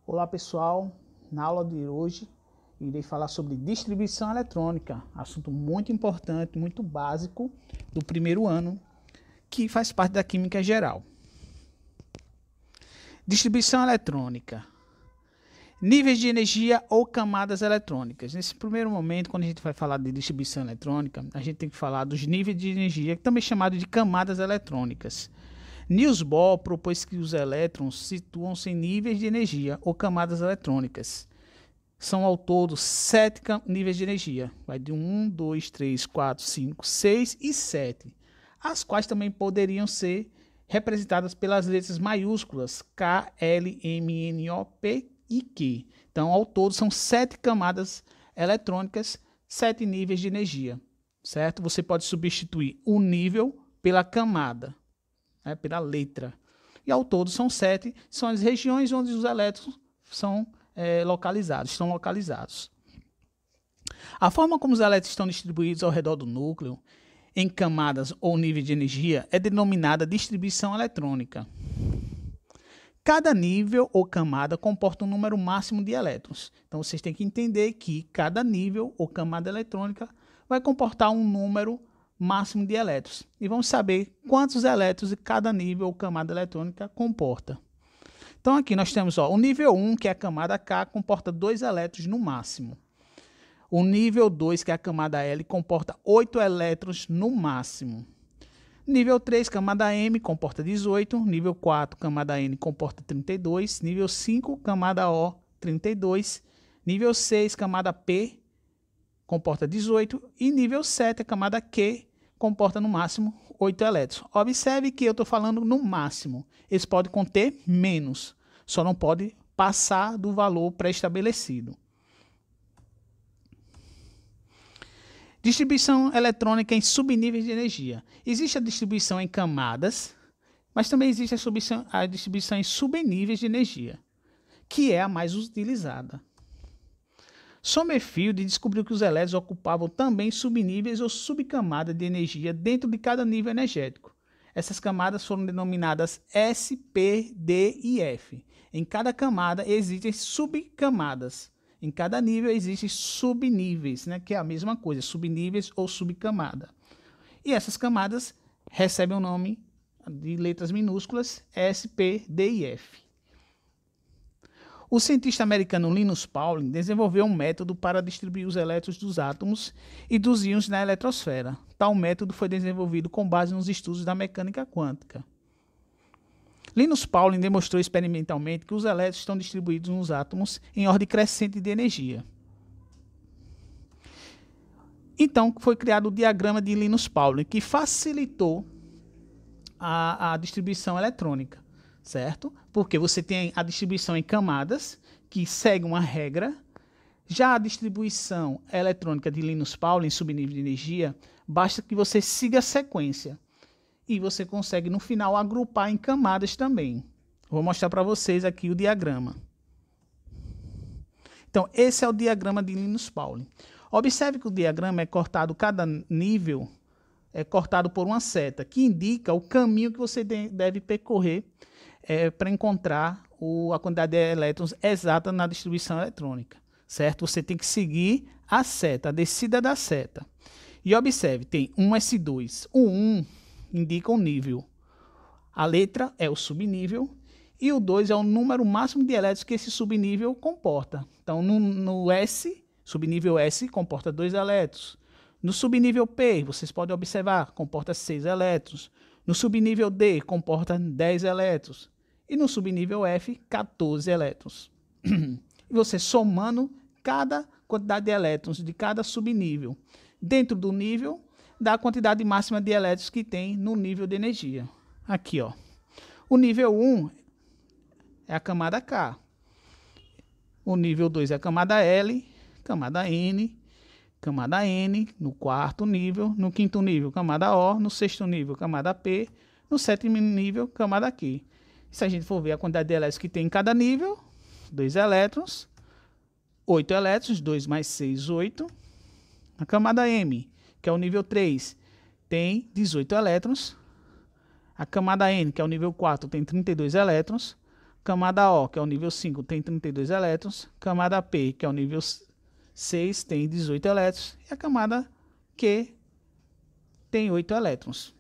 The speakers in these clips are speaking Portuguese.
Olá pessoal, na aula de hoje irei falar sobre distribuição eletrônica, assunto muito importante, muito básico do primeiro ano, que faz parte da química geral. Distribuição eletrônica. Níveis de energia ou camadas eletrônicas. Nesse primeiro momento, quando a gente vai falar de distribuição eletrônica, a gente tem que falar dos níveis de energia, também chamado de camadas eletrônicas. Niels Bohr propôs que os elétrons situam-se em níveis de energia ou camadas eletrônicas. São ao todo 7 níveis de energia. Vai de 1, 2, 3, 4, 5, 6 e 7. As quais também poderiam ser representadas pelas letras maiúsculas K, L, M, N, O, P e Q. Então, ao todo, são 7 camadas eletrônicas, 7 níveis de energia. Certo? Você pode substituir o nível pela camada. Pela letra. E ao todo são 7, são as regiões onde os elétrons são estão localizados. A forma como os elétrons estão distribuídos ao redor do núcleo, em camadas ou nível de energia, é denominada distribuição eletrônica. Cada nível ou camada comporta um número máximo de elétrons. Então vocês têm que entender que cada nível ou camada eletrônica vai comportar um número máximo de elétrons. E vamos saber quantos elétrons cada nível ou camada eletrônica comporta. Então aqui nós temos o nível 1, que é a camada K, comporta 2 elétrons no máximo. O nível 2, que é a camada L, comporta 8 elétrons no máximo. Nível 3, camada M, comporta 18. Nível 4, camada N, comporta 32. Nível 5, camada O, 32. Nível 6, camada P, comporta 18, e nível 7, a camada Q, comporta no máximo 8 elétrons. Observe que eu estou falando no máximo. Eles podem conter menos, só não pode passar do valor pré-estabelecido. Distribuição eletrônica em subníveis de energia. Existe a distribuição em camadas, mas também existe a distribuição em subníveis de energia, que é a mais utilizada. Sommerfeld descobriu que os elétrons ocupavam também subníveis ou subcamadas de energia dentro de cada nível energético. Essas camadas foram denominadas S, P, D e F. Em cada camada existem subcamadas. Em cada nível existem subníveis, que é a mesma coisa, subníveis ou subcamada. E essas camadas recebem o nome de letras minúsculas S, P, D e F. O cientista americano Linus Pauling desenvolveu um método para distribuir os elétrons dos átomos e dos íons na eletrosfera. Tal método foi desenvolvido com base nos estudos da mecânica quântica. Linus Pauling demonstrou experimentalmente que os elétrons estão distribuídos nos átomos em ordem crescente de energia. Então, foi criado o diagrama de Linus Pauling, que facilitou a distribuição eletrônica. Certo? Porque você tem a distribuição em camadas, que segue uma regra. Já a distribuição eletrônica de Linus Pauling, em subnível de energia, basta que você siga a sequência. E você consegue, no final, agrupar em camadas também. Vou mostrar para vocês aqui o diagrama. Então, esse é o diagrama de Linus Pauling. Observe que o diagrama é cortado, cada nível é cortado por uma seta, que indica o caminho que você deve percorrer para encontrar a quantidade de elétrons exata na distribuição eletrônica, certo? Você tem que seguir a seta, a descida da seta. E observe, tem 1s2. O 1 indica o nível. A letra é o subnível e o 2 é o número máximo de elétrons que esse subnível comporta. Então, no S, subnível S, comporta 2 elétrons. No subnível P, vocês podem observar, comporta 6 elétrons. No subnível D, comporta 10 elétrons. E no subnível F, 14 elétrons. E você somando cada quantidade de elétrons de cada subnível dentro do nível, dá a quantidade máxima de elétrons que tem no nível de energia. Aqui, ó. O nível 1 é a camada K. O nível 2 é a camada L, camada N, camada N, no quarto nível, no quinto nível, camada O, no sexto nível, camada P, no sétimo nível, camada Q. Se a gente for ver a quantidade de elétrons que tem em cada nível, 2 elétrons, 8 elétrons, 2 mais 6, 8. A camada M, que é o nível 3, tem 18 elétrons. A camada N, que é o nível 4, tem 32 elétrons. Camada O, que é o nível 5, tem 32 elétrons. Camada P, que é o nível 6, tem 18 elétrons. E a camada Q tem 8 elétrons,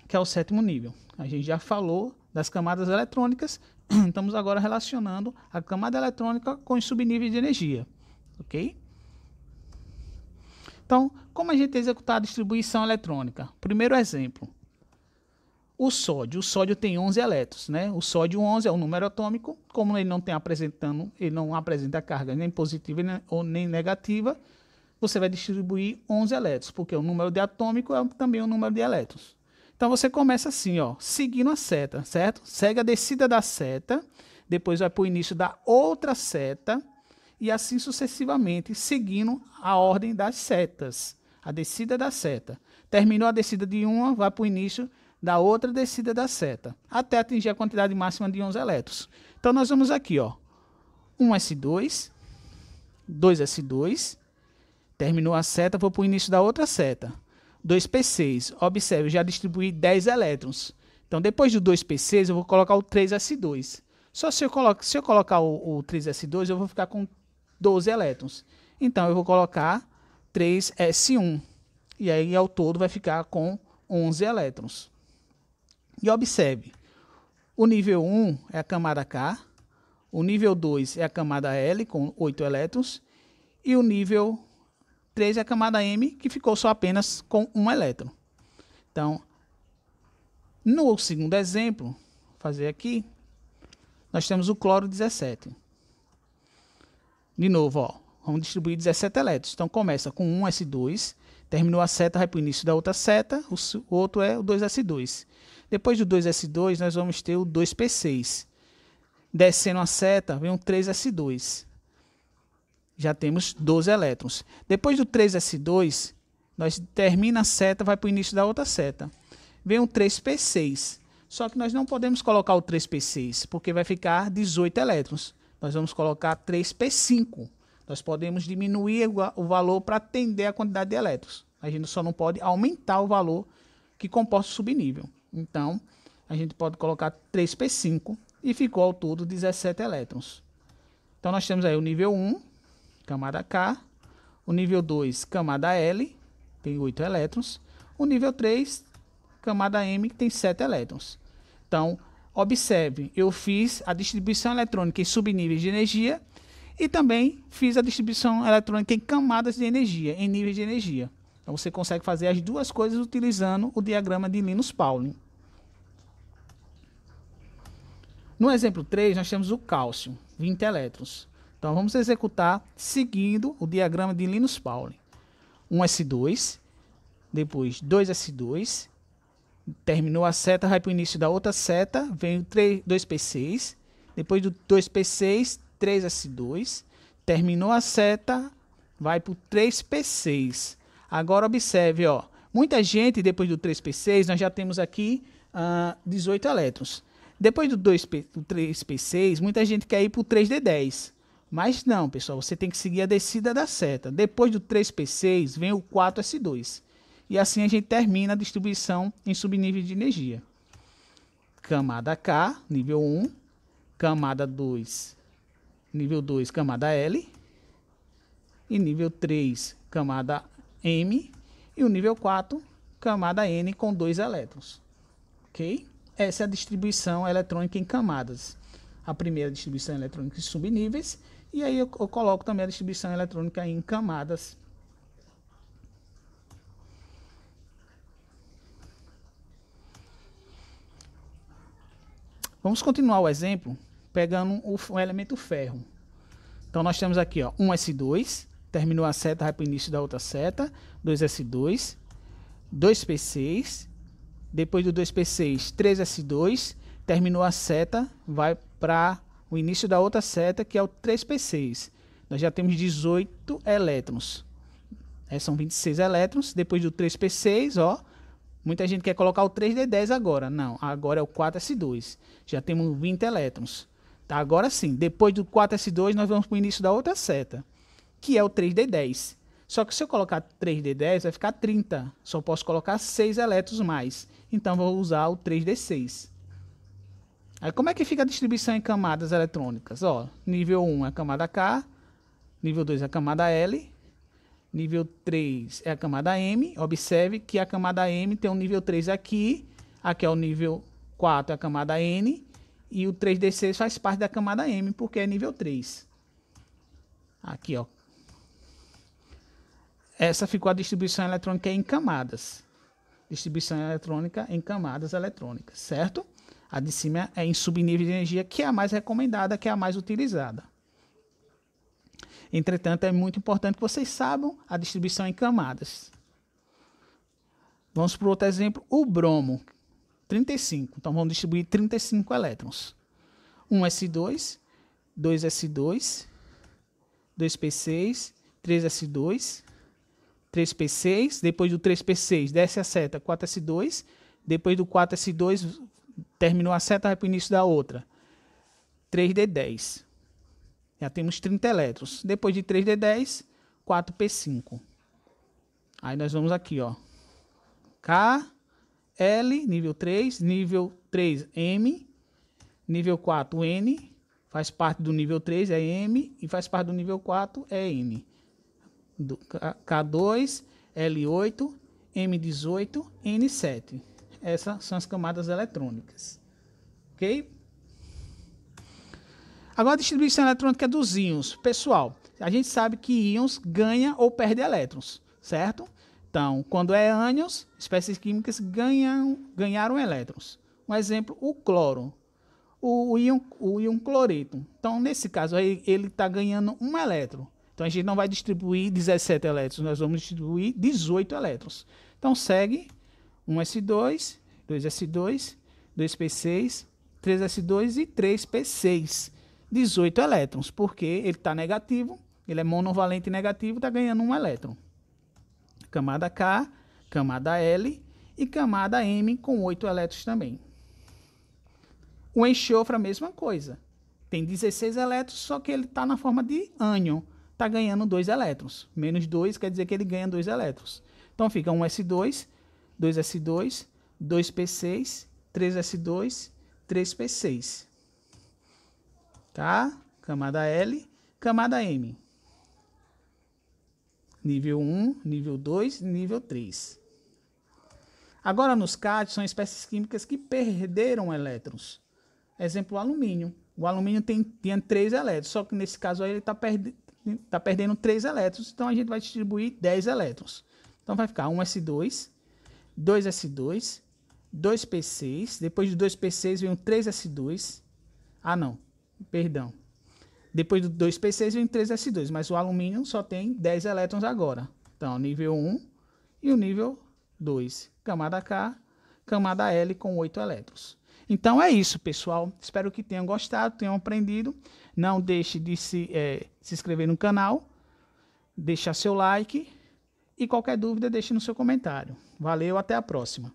que é o sétimo nível. A gente já falou das camadas eletrônicas. Estamos agora relacionando a camada eletrônica com os subníveis de energia. Ok? Então, como a gente executar a distribuição eletrônica? Primeiro exemplo. O sódio tem 11 elétrons, né? O sódio 11 é o número atômico, como ele não apresenta carga nem positiva ou nem negativa, você vai distribuir 11 elétrons, porque o número de atômico é também o número de elétrons. Então você começa assim, ó, seguindo a seta, certo? Segue a descida da seta, depois vai para o início da outra seta, e assim sucessivamente, seguindo a ordem das setas, a descida da seta. Terminou a descida de uma, vai para o início da outra descida da seta, até atingir a quantidade máxima de 11 elétrons. Então, nós vamos aqui, ó, 1s2, 2s2, terminou a seta, vou para o início da outra seta. 2p6, observe, eu já distribuí 10 elétrons. Então, depois do 2p6, eu vou colocar o 3s2. Só se eu colocar o 3s2, eu vou ficar com 12 elétrons. Então, eu vou colocar 3s1. E aí, ao todo, vai ficar com 11 elétrons. E observe, o nível 1 é a camada K, o nível 2 é a camada L, com 8 elétrons, e o nível 3 é a camada M, que ficou só apenas com 1 elétron. Então, no segundo exemplo, vou fazer aqui, nós temos o cloro 17. De novo, ó, vamos distribuir 17 elétrons. Então, começa com 1s2, terminou a seta, vai para o início da outra seta, o outro é o 2s2. Depois do 2s2, nós vamos ter o 2p6. Descendo a seta, vem um 3s2. Já temos 12 elétrons. Depois do 3s2, nós termina a seta, vai para o início da outra seta. Vem um 3p6. Só que nós não podemos colocar o 3p6, porque vai ficar 18 elétrons. Nós vamos colocar 3p5. Nós podemos diminuir o valor para atender a quantidade de elétrons. A gente só não pode aumentar o valor que comporta o subnível. Então, a gente pode colocar 3p5 e ficou ao todo 17 elétrons. Então, nós temos aí o nível 1, camada K, o nível 2, camada L, tem 8 elétrons, o nível 3, camada M, que tem 7 elétrons. Então, observe, eu fiz a distribuição eletrônica em subníveis de energia e também fiz a distribuição eletrônica em camadas de energia, em níveis de energia. Então, você consegue fazer as duas coisas utilizando o diagrama de Linus Pauling. No exemplo 3, nós temos o cálcio, 20 elétrons. Então, vamos executar seguindo o diagrama de Linus Pauling. 1s2, depois 2s2, terminou a seta, vai para o início da outra seta, vem o 2p6, depois do 2p6, 3s2, terminou a seta, vai para o 3p6. Agora observe, ó, muita gente, depois do 3p6, nós já temos aqui 18 elétrons. Depois do 3p6, muita gente quer ir para o 3d10. Mas não, pessoal, você tem que seguir a descida da seta. Depois do 3p6, vem o 4s2. E assim a gente termina a distribuição em subníveis de energia. Camada K, nível 1. Camada 2, nível 2, camada L. E nível 3, camada M. E o nível 4, camada N com 2 elétrons. Ok? Essa é a distribuição eletrônica em camadas. A primeira distribuição eletrônica em subníveis. E aí eu coloco também a distribuição eletrônica em camadas. Vamos continuar o exemplo pegando o elemento ferro. Então nós temos aqui, ó, 1s2, terminou a seta, vai para o início da outra seta, 2s2, 2p6, depois do 2p6, 3s2, terminou a seta, vai para o início da outra seta, que é o 3p6. Nós já temos 18 elétrons. São 26 elétrons. Depois do 3p6, ó, muita gente quer colocar o 3d10 agora. Não, agora é o 4s2. Já temos 20 elétrons. Tá, agora sim, depois do 4s2, nós vamos para o início da outra seta, que é o 3d10. Só que se eu colocar 3d10, vai ficar 30. Só posso colocar 6 elétrons mais. Então, vou usar o 3d6. Aí como é que fica a distribuição em camadas eletrônicas? Ó, nível 1 é a camada K, nível 2 é a camada L, nível 3 é a camada M. Observe que a camada M tem um nível 3 aqui, aqui é o nível 4 é a camada N, e o 3D6 faz parte da camada M, porque é nível 3. Aqui, ó. Essa ficou a distribuição eletrônica em camadas. Distribuição eletrônica em camadas eletrônicas, certo? A de cima é em subnível de energia, que é a mais recomendada, que é a mais utilizada. Entretanto, é muito importante que vocês saibam a distribuição em camadas. Vamos para outro exemplo, o bromo, 35. Então, vamos distribuir 35 elétrons. 1s2, 2s2, 2p6, 3s2, 3p6, depois do 3p6 desce a seta 4s2, depois do 4s2 terminou a seta, vai para o início da outra, 3d10. Já temos 30 elétrons. Depois de 3d10, 4p5. Aí nós vamos aqui, ó. K, L, nível 3, nível 3, M, nível 4, N, faz parte do nível 3, é M, e faz parte do nível 4, é N. K2, L8, M18, N7. Essas são as camadas eletrônicas. Ok? Agora a distribuição eletrônica dos íons. Pessoal, a gente sabe que íons ganha ou perde elétrons, certo? Então, quando é ânions, espécies químicas ganharam elétrons. Um exemplo, o cloro, o íon cloreto. Então, nesse caso, ele está ganhando um elétron. Então, a gente não vai distribuir 17 elétrons, nós vamos distribuir 18 elétrons. Então, segue 1s2, 2s2, 2p6, 3s2 e 3p6. 18 elétrons, porque ele está negativo, ele é monovalente negativo, está ganhando um elétron. Camada K, camada L e camada M com 8 elétrons também. O enxofre, a mesma coisa. Tem 16 elétrons, só que ele está na forma de ânion. Está ganhando 2 elétrons. Menos 2 quer dizer que ele ganha 2 elétrons. Então fica 1s2, 2s2, 2p6, 3s2, 3p6. Tá? Camada L, camada M. Nível 1, nível 2, nível 3. Agora, nos cátions, são espécies químicas que perderam elétrons. Exemplo, o alumínio. O alumínio tinha 3 elétrons, só que nesse caso aí ele está perdendo 3 elétrons, então a gente vai distribuir 10 elétrons. Então vai ficar 1s2, 2s2, 2p6, depois do 2p6 vem um 3s2. Ah, não. Perdão. Depois do 2p6 vem 3s2, mas o alumínio só tem 10 elétrons agora. Então, nível 1 e o nível 2. Camada K, camada L com 8 elétrons. Então é isso, pessoal. Espero que tenham gostado, tenham aprendido. Não deixe de se inscrever no canal, deixar seu like e qualquer dúvida deixe no seu comentário. Valeu, até a próxima.